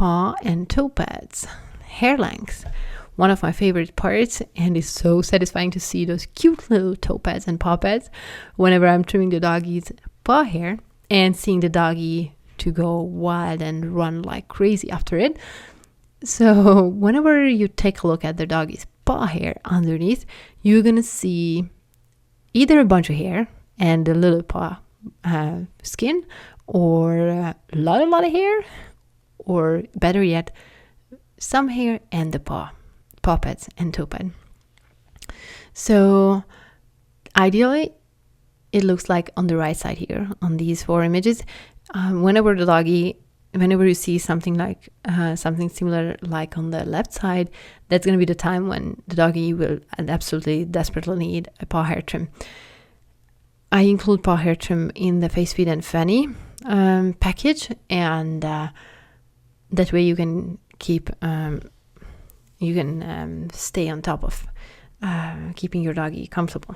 paw and toe pads, hair length. One of my favorite parts, and it's so satisfying to see those cute little toe pads and paw pads whenever I'm trimming the doggy's paw hair and seeing the doggy to go wild and run like crazy after it. So whenever you take a look at the doggy's paw hair underneath, you're gonna see either a bunch of hair and a little paw skin, or a lot of hair, or better yet, some hair and the paw pads and toe pad. So ideally it looks like on the right side here on these 4 images. Whenever you see something like something similar like on the left side, that's going to be the time when the doggy will absolutely desperately need a paw hair trim. I include paw hair trim in the face, feet and fanny package, and that way you can keep stay on top of keeping your doggy comfortable.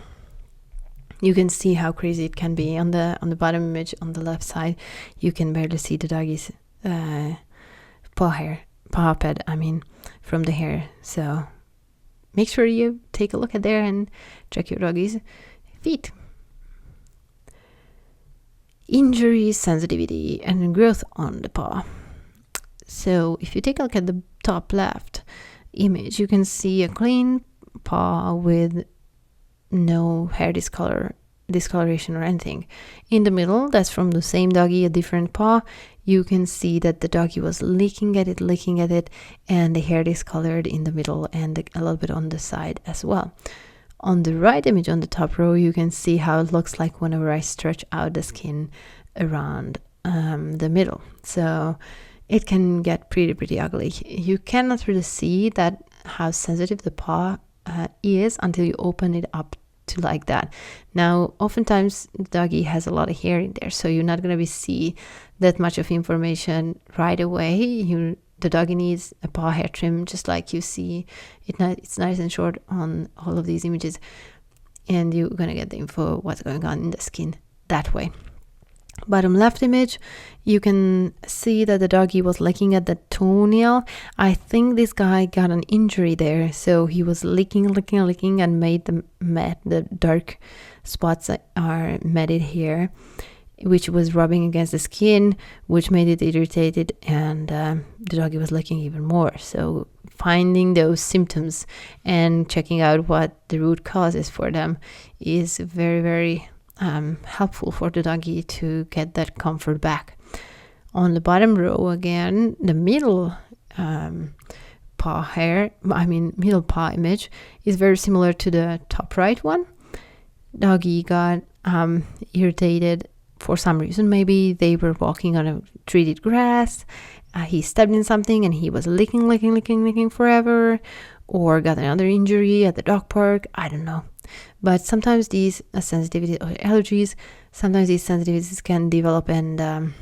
You can see how crazy it can be on the bottom image on the left side. You can barely see the doggy's paw pad from the hair. So make sure you take a look at there and check your doggy's feet. Injury sensitivity and growth on the paw. So if you take a look at the top left image, you can see a clean paw with no hair discoloration or anything. In the middle, that's from the same doggy, a different paw. You can see that the doggy was licking at it, and the hair discolored in the middle and a little bit on the side as well. On the right image on the top row, you can see how it looks like whenever I stretch out the skin around the middle. So it can get pretty ugly. You cannot really see that how sensitive the paw is until you open it up to like that. Now, oftentimes the doggy has a lot of hair in there, so you're not going to see that much of information right away. The doggy needs a paw hair trim, just like you see it's nice and short on all of these images, and you're going to get the info what's going on in the skin that way. Bottom left image, you can see that the doggy was licking at the toenail. I think this guy got an injury there, so he was licking and made the dark spots that are matted here, which was rubbing against the skin, which made it irritated, and the doggy was licking even more. So finding those symptoms and checking out what the root cause is for them is very helpful for the doggy to get that comfort back. On the bottom row again, the middle middle paw image is very similar to the top right one. Doggy got irritated for some reason. Maybe they were walking on a treated grass, he stepped in something and he was licking forever, or got another injury at the dog park. I don't know. But sometimes these sensitivities or allergies, sometimes these sensitivities can develop, and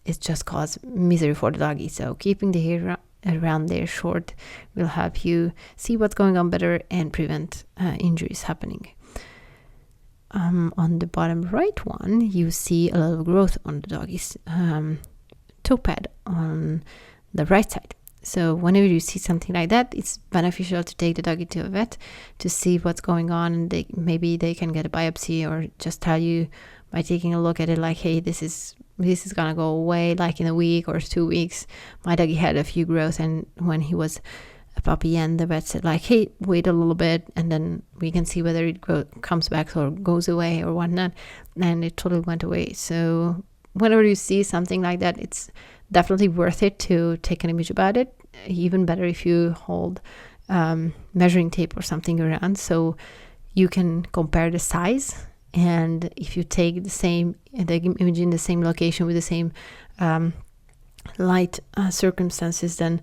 it just cause misery for the doggy. So keeping the hair around there short will help you see what's going on better and prevent injuries happening. On the bottom right one, you see a little growth on the doggy's toe pad on the right side. So whenever you see something like that, it's beneficial to take the doggy to a vet to see what's going on, and maybe they can get a biopsy or just tell you by taking a look at it like, hey, this is gonna go away like in a week or 2 weeks. My doggy had a few growths, and when he was a puppy, and the vet said like, hey, wait a little bit and then we can see whether it comes back or goes away or whatnot, and it totally went away. So whenever you see something like that, it's definitely worth it to take an image about it. Even better if you hold measuring tape or something around so you can compare the size, and if you take the image in the same location with the same light circumstances, then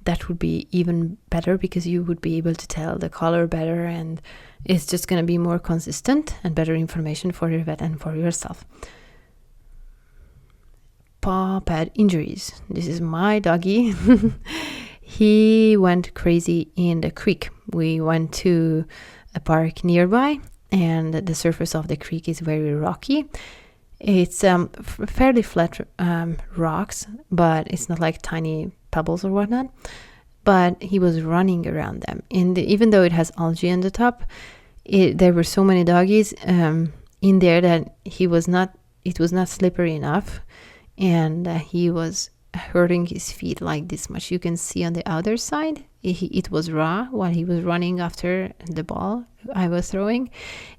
that would be even better, because you would be able to tell the color better, and it's just going to be more consistent and better information for your vet and for yourself. Paw pad injuries. This is my doggy. He went crazy in the creek. We went to a park nearby, and the surface of the creek is very rocky. It's fairly flat rocks, but it's not like tiny pebbles or whatnot, but he was running around them. And even though it has algae on the top, there were so many doggies in there that it was not slippery enough, and he was hurting his feet like this much. You can see on the other side it was raw while he was running after the ball I was throwing,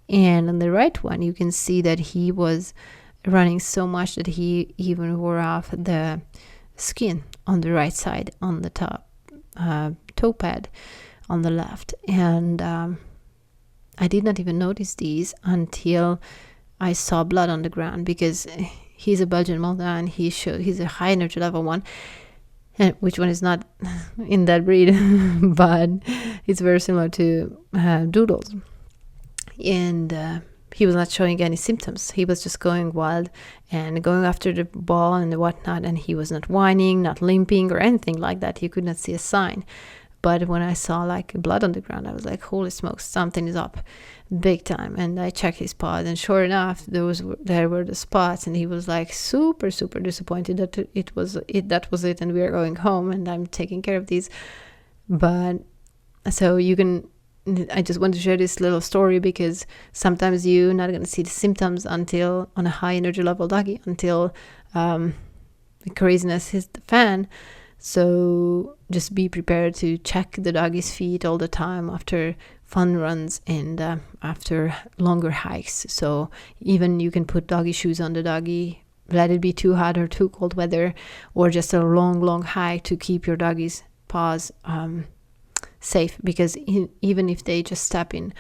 and on the right one you can see that he was running so much that he even wore off the skin on the right side on the top toe pad on the left. And I did not even notice these until I saw blood on the ground, because he's a Belgian Malinois and he's a high energy level one, and which one is not in that breed, but it's very similar to Doodles. And he was not showing any symptoms. He was just going wild and going after the ball and whatnot, and he was not whining, not limping or anything like that. You could not see a sign. But when I saw like blood on the ground, I was like, holy smokes, something is up big time. And I checked his paws, and sure enough, there were the spots, and he was like super, super disappointed that that was it, and we are going home and I'm taking care of these. But so I just want to share this little story, because sometimes you're not going to see the symptoms until on a high energy level doggy, until the craziness hits the fan. So just be prepared to check the doggy's feet all the time after fun runs and after longer hikes. So even you can put doggy shoes on the doggy, let it be too hot or too cold weather, or just a long hike to keep your doggy's paws safe, because even if they just step in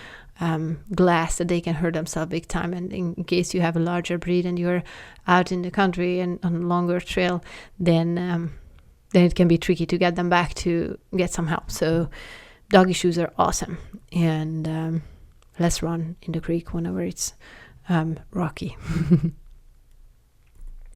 glass, that they can hurt themselves big time. And in case you have a larger breed and you're out in the country and on a longer trail, then it can be tricky to get them back to get some help. So doggy shoes are awesome. And let's run in the creek whenever it's rocky.